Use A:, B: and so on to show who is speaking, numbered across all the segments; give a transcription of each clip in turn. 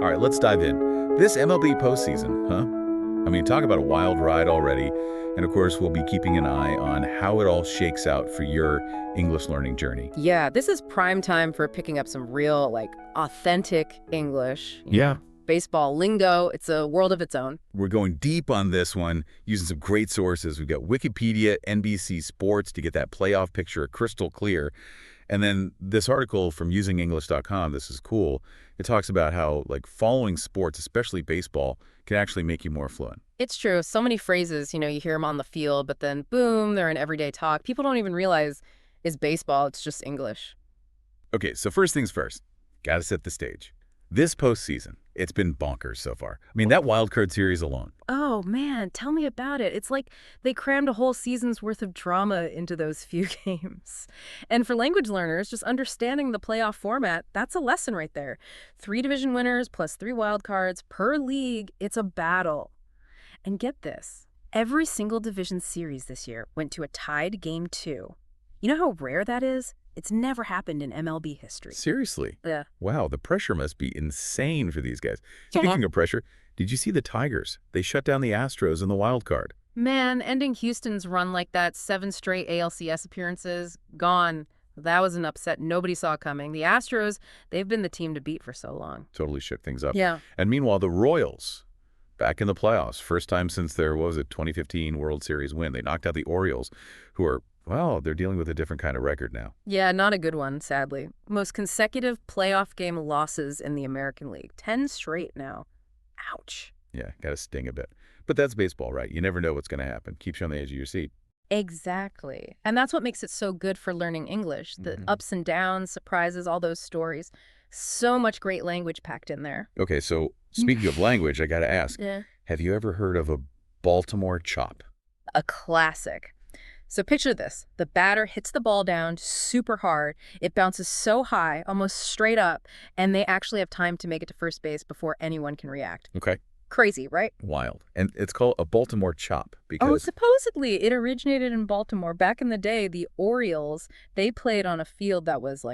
A: All right, let's dive in. This MLB postseason, huh? I mean, talk about a wild ride already. And of course, we'll be keeping an eye on how it all shakes out for your English learning journey.
B: Yeah, this is prime time for picking up some real, authentic English.
A: Yeah.
B: Baseball lingo, it's a world of its own.
A: We're going deep on this one, using some great sources. We've got Wikipedia, NBC Sports to get that playoff picture crystal clear. And then this article from usingenglish.com, this is cool. It talks about how, following sports, especially baseball, can actually make you more fluent.
B: It's true. So many phrases, you hear them on the field, but then boom, they're in everyday talk. People don't even realize it's baseball, it's just English.
A: Okay, so first things first, got to set the stage. This postseason, it's been bonkers so far. I mean, that wild card series alone.
B: Oh, man, tell me about it. It's like they crammed a whole season's worth of drama into those few games. And for language learners, just understanding the playoff format, that's a lesson right there. 3 division winners plus 3 wild cards per league. It's a battle. And get this, every single division series this year went to a tied game 2. You know how rare that is? It's never happened in MLB history.
A: Seriously?
B: Yeah.
A: Wow, the pressure must be insane for these guys. Speaking of pressure, did you see the Tigers? They shut down the Astros in the wild card.
B: Man, ending Houston's run like that, 7 straight ALCS appearances, gone. That was an upset nobody saw coming. The Astros, they've been the team to beat for so long.
A: Totally shook things up.
B: Yeah.
A: And meanwhile, the Royals, back in the playoffs, first time since their, 2015 World Series win. They knocked out the Orioles, who are, well, they're dealing with a different kind of record now.
B: Yeah, not a good one, sadly. Most consecutive playoff game losses in the American League. 10 straight now. Ouch.
A: Yeah, got to sting a bit. But that's baseball, right? You never know what's going to happen. Keeps you on the edge of your seat.
B: Exactly. And that's what makes it so good for learning English. The ups and downs, surprises, all those stories. So much great language packed in there.
A: Okay, so speaking of language, I got to ask, have you ever heard of a Baltimore chop?
B: A classic. So picture this. The batter hits the ball down super hard. It bounces so high, almost straight up, and they actually have time to make it to first base before anyone can react.
A: Okay.
B: Crazy, right?
A: Wild. And it's called a Baltimore chop because...
B: Oh, supposedly it originated in Baltimore. Back in the day, the Orioles, they played on a field that was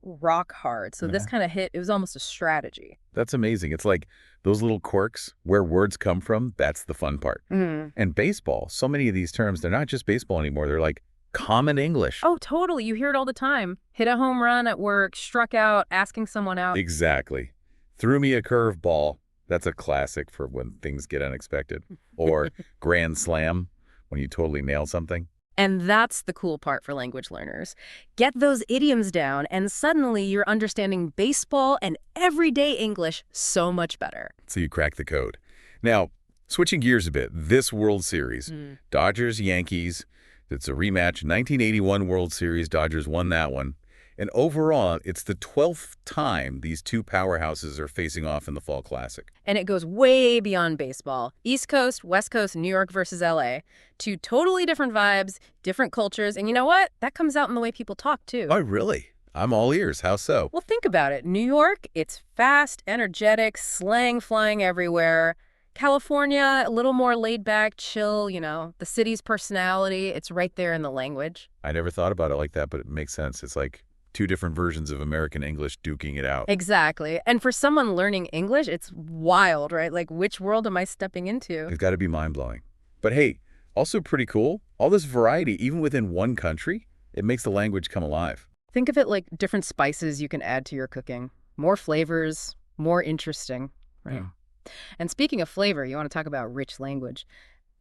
B: rock hard. So this kind of hit, it was almost a strategy.
A: That's amazing. It's like those little quirks where words come from, that's the fun part. And baseball, so many of these terms, they're not just baseball anymore. They're like common English.
B: Oh, totally. You hear it all the time. Hit a home run at work, struck out, asking someone out.
A: Exactly. Threw me a curveball. That's a classic for when things get unexpected. Or grand slam, when you totally nail something.
B: And that's the cool part for language learners. Get those idioms down, and suddenly you're understanding baseball and everyday English so much better.
A: So you crack the code. Now, switching gears a bit, this World Series, Dodgers, Yankees, it's a rematch, 1981 World Series, Dodgers won that one. And overall, it's the 12th time these two powerhouses are facing off in the Fall Classic.
B: And it goes way beyond baseball. East Coast, West Coast, New York versus LA. 2 totally different vibes, different cultures. And you know what? That comes out in the way people talk, too.
A: Oh, really? I'm all ears. How so?
B: Well, think about it. New York, it's fast, energetic, slang flying everywhere. California, a little more laid back, chill, the city's personality. It's right there in the language.
A: I never thought about it like that, but it makes sense. It's like 2 different versions of American English duking it out.
B: Exactly. And for someone learning English, it's wild, right? Like, which world am I stepping into?
A: It's got to be mind-blowing. But hey, also pretty cool. All this variety, even within one country, it makes the language come alive.
B: Think of it like different spices you can add to your cooking. More flavors, more interesting. Right.
A: Yeah.
B: And speaking of flavor, you want to talk about rich language.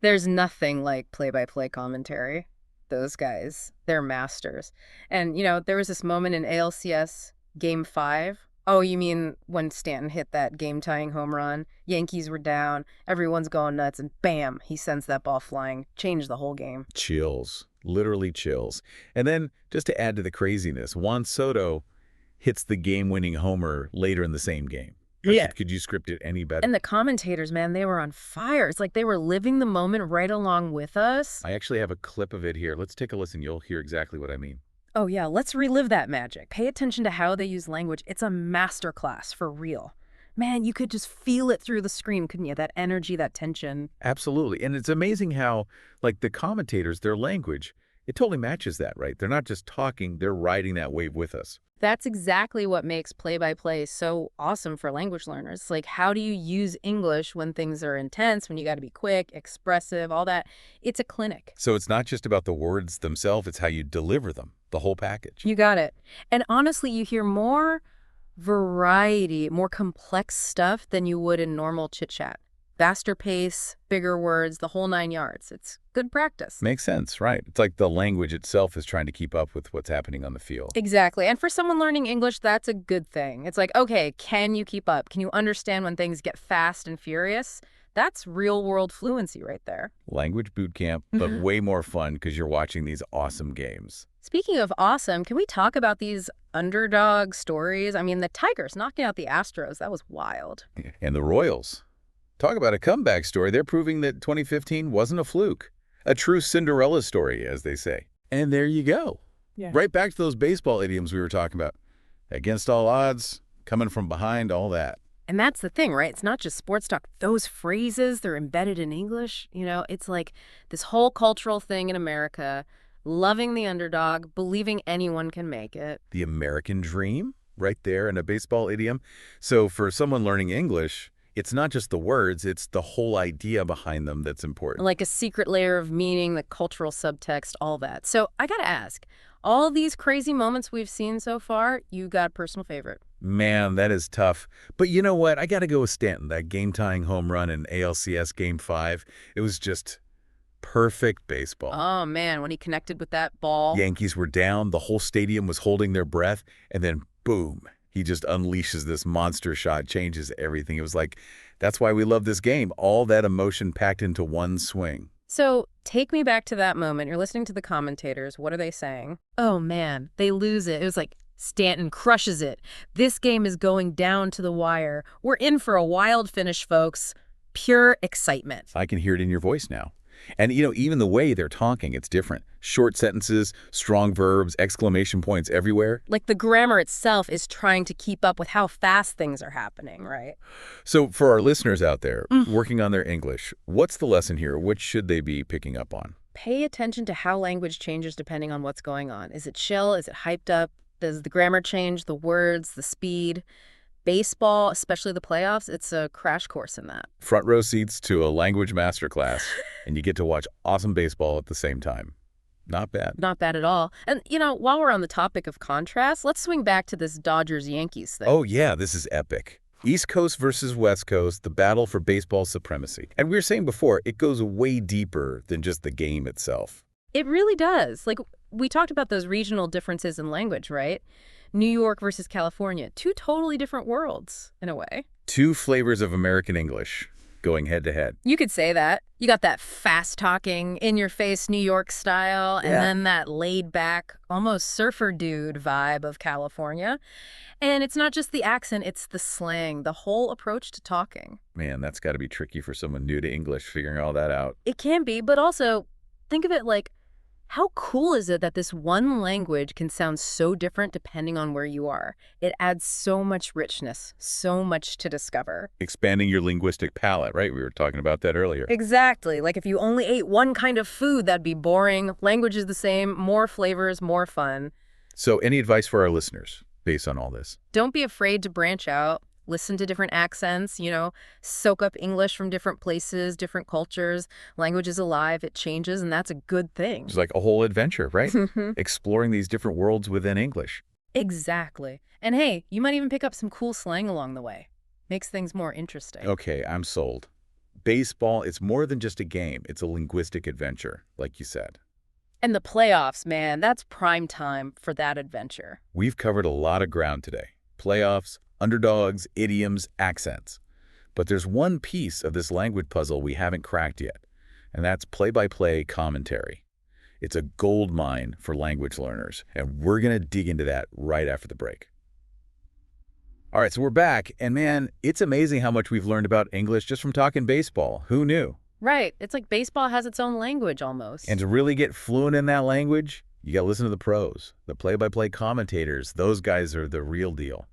B: There's nothing like play-by-play commentary. Those guys, they're masters. And, there was this moment in ALCS Game 5. Oh, you mean when Stanton hit that game-tying home run? Yankees were down, everyone's going nuts, and bam, he sends that ball flying. Changed the whole game.
A: Chills. Literally chills. And then, just to add to the craziness, Juan Soto hits the game-winning homer later in the same game.
B: Yeah.
A: Could you script it any better?
B: And the commentators, man, they were on fire. It's like they were living the moment right along with us.
A: I actually have a clip of it here. Let's take a listen. You'll hear exactly what I mean.
B: Oh, yeah. Let's relive that magic. Pay attention to how they use language. It's a masterclass for real. Man, you could just feel it through the screen, couldn't you? That energy, that tension.
A: Absolutely. And it's amazing how, the commentators, their language, It totally matches that, right? They're not just talking, they're riding that wave with us.
B: That's exactly what makes play-by-play so awesome for language learners. Like, how do you use English when things are intense, when you got to be quick, expressive, all that? It's a clinic.
A: So it's not just about the words themselves, it's how you deliver them, the whole package.
B: You got it. And honestly, you hear more variety, more complex stuff than you would in normal chit-chat. Faster pace, bigger words, the whole 9 yards. It's good practice.
A: Makes sense, right? It's like the language itself is trying to keep up with what's happening on the field.
B: Exactly. And for someone learning English, that's a good thing. It's like, okay, can you keep up? Can you understand when things get fast and furious? That's real-world fluency right there.
A: Language boot camp, but way more fun because you're watching these awesome games.
B: Speaking of awesome, can we talk about these underdog stories? I mean, the Tigers knocking out the Astros, that was wild.
A: And the Royals. Talk about a comeback story. They're proving that 2015 wasn't a fluke. A true Cinderella story, as they say. And there you go.
B: Yeah.
A: Right back to those baseball idioms we were talking about. Against all odds, coming from behind, all that.
B: And that's the thing, right? It's not just sports talk. Those phrases, they're embedded in English. You know, it's like this whole cultural thing in America, loving the underdog, believing anyone can make it.
A: The American dream, right there in a baseball idiom. So for someone learning English, it's not just the words, it's the whole idea behind them that's important.
B: Like a secret layer of meaning, the cultural subtext, all that. So I gotta ask, all these crazy moments we've seen so far, you got a personal favorite?
A: Man, that is tough. But you know what? I got to go with Stanton, that game-tying home run in ALCS Game 5. It was just perfect baseball.
B: Oh, man, when he connected with that ball.
A: Yankees were down, the whole stadium was holding their breath, and then boom, he just unleashes this monster shot, changes everything. It was like, that's why we love this game. All that emotion packed into one swing.
B: So take me back to that moment. You're listening to the commentators. What are they saying? Oh, man, they lose it. It was like, Stanton crushes it. This game is going down to the wire. We're in for a wild finish, folks. Pure excitement.
A: I can hear it in your voice now. And, you know, even the way they're talking, it's different. Short sentences, strong verbs, exclamation points everywhere.
B: Like the grammar itself is trying to keep up with how fast things are happening, right?
A: So for our listeners out there working on their English, what's the lesson here? What should they be picking up on?
B: Pay attention to how language changes depending on what's going on. Is it chill? Is it hyped up? Does the grammar change, the words, the speed? Baseball, especially the playoffs, it's a crash course in that.
A: Front row seats to a language masterclass, and you get to watch awesome baseball at the same time. Not bad.
B: Not bad at all. And, you know, while we're on the topic of contrast, let's swing back to this Dodgers-Yankees thing.
A: Oh, yeah, this is epic. East Coast versus West Coast, the battle for baseball supremacy. And we were saying before, it goes way deeper than just the game itself.
B: It really does. Like, we talked about those regional differences in language, right? New York versus California. Two totally different worlds, in a way.
A: Two flavors of American English going head to head.
B: You could say that. You got that fast-talking, in-your-face New York style, and then that laid-back, almost surfer dude vibe of California. And it's not just the accent, it's the slang, the whole approach to talking.
A: Man, that's got to be tricky for someone new to English, figuring all that out.
B: It can be, but also, think of it like, how cool is it that this one language can sound so different depending on where you are? It adds so much richness, so much to discover.
A: Expanding your linguistic palette, right? We were talking about that earlier.
B: Exactly. Like if you only ate one kind of food, that'd be boring. Language is the same, more flavors, more fun.
A: So any advice for our listeners based on all this?
B: Don't be afraid to branch out. Listen to different accents, you know, soak up English from different places, different cultures. Language is alive, it changes, and that's a good thing.
A: It's like a whole adventure, right? Exploring these different worlds within English.
B: Exactly. And hey, you might even pick up some cool slang along the way. Makes things more interesting.
A: Okay, I'm sold. Baseball, it's more than just a game. It's a linguistic adventure, like you said.
B: And the playoffs, man, that's prime time for that adventure.
A: We've covered a lot of ground today. Playoffs, underdogs, idioms, accents. But there's one piece of this language puzzle we haven't cracked yet, and that's play-by-play commentary. It's a gold mine for language learners, and we're going to dig into that right after the break. All right, so we're back, and man, it's amazing how much we've learned about English just from talking baseball. Who knew?
B: Right. It's like baseball has its own language almost.
A: And to really get fluent in that language, you got to listen to the pros, the play-by-play commentators. Those guys are the real deal.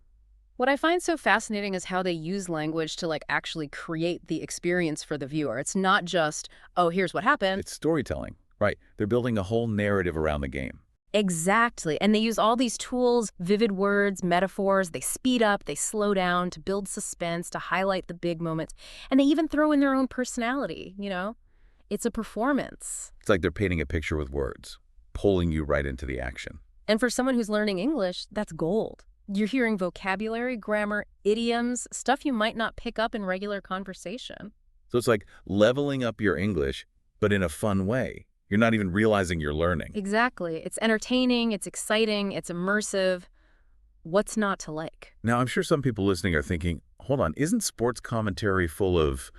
B: What I find so fascinating is how they use language to actually create the experience for the viewer. It's not just, oh, here's what happened.
A: It's storytelling, Right. They're building a whole narrative around the game.
B: Exactly. And they use all these tools, vivid words, metaphors. They speed up, they slow down to build suspense, to highlight the big moments. And they even throw in their own personality. It's a performance.
A: It's like they're painting a picture with words, pulling you right into the action.
B: And for someone who's learning English, that's gold. You're hearing vocabulary, grammar, idioms, stuff you might not pick up in regular conversation.
A: So it's like leveling up your English, but in a fun way. You're not even realizing you're learning.
B: Exactly. It's entertaining, it's exciting, it's immersive. What's not to like?
A: Now, I'm sure some people listening are thinking, hold on, isn't sports commentary full of,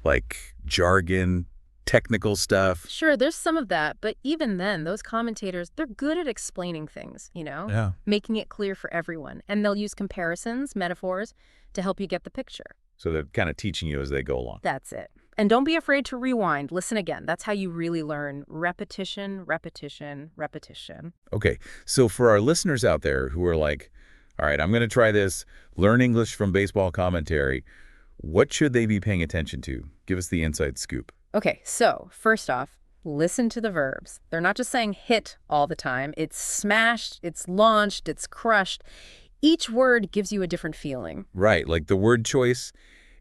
A: like, jargon, technical stuff?
B: Sure, there's some of that, but even then, those commentators, they're good at explaining things,
A: Yeah.
B: making it clear for everyone. And they'll use comparisons, metaphors, to help you get the picture.
A: So they're kind of teaching you as they go along.
B: That's it. And don't be afraid to rewind. Listen again. That's how you really learn. Repetition, repetition, repetition.
A: Okay, so for our listeners out there who are like, all right, I'm going to try this, learn English from baseball commentary, what should they be paying attention to? Give us the inside scoop.
B: Okay, so first off, listen to the verbs. They're not just saying hit all the time. It's smashed, it's launched, it's crushed. Each word gives you a different feeling.
A: Right, like the word choice,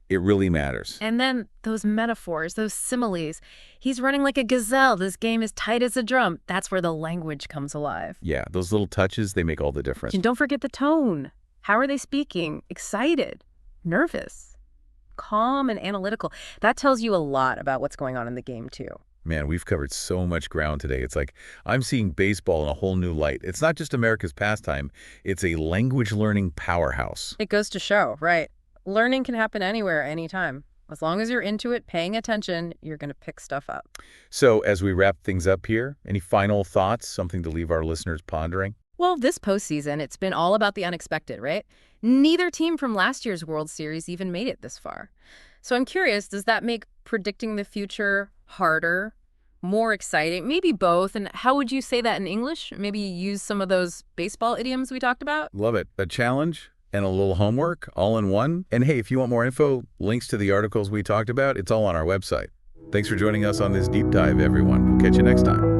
A: it really matters.
B: And then those metaphors, those similes. He's running like a gazelle. This game is tight as a drum. That's where the language comes alive.
A: Yeah, those little touches, they make all the difference.
B: And don't forget the tone. How are they speaking? Excited? Nervous? Calm and analytical? That tells you a lot about what's going on in the game, too.
A: Man, we've covered so much ground today. It's like I'm seeing baseball in a whole new light. It's not just America's pastime. It's a language learning powerhouse.
B: It goes to show, right? Learning can happen anywhere, anytime. As long as you're into it, paying attention, you're going to pick stuff up.
A: So as we wrap things up here, any final thoughts, something to leave our listeners pondering?
B: Well, this postseason, it's been all about the unexpected, right? Neither team from last year's World Series even made it this far. So I'm curious, does that make predicting the future harder, more exciting, maybe both? And how would you say that in English? Maybe use some of those baseball idioms we talked about?
A: Love it. A challenge and a little homework all in one. And hey, if you want more info, links to the articles we talked about, it's all on our website. Thanks for joining us on this deep dive, everyone. We'll catch you next time.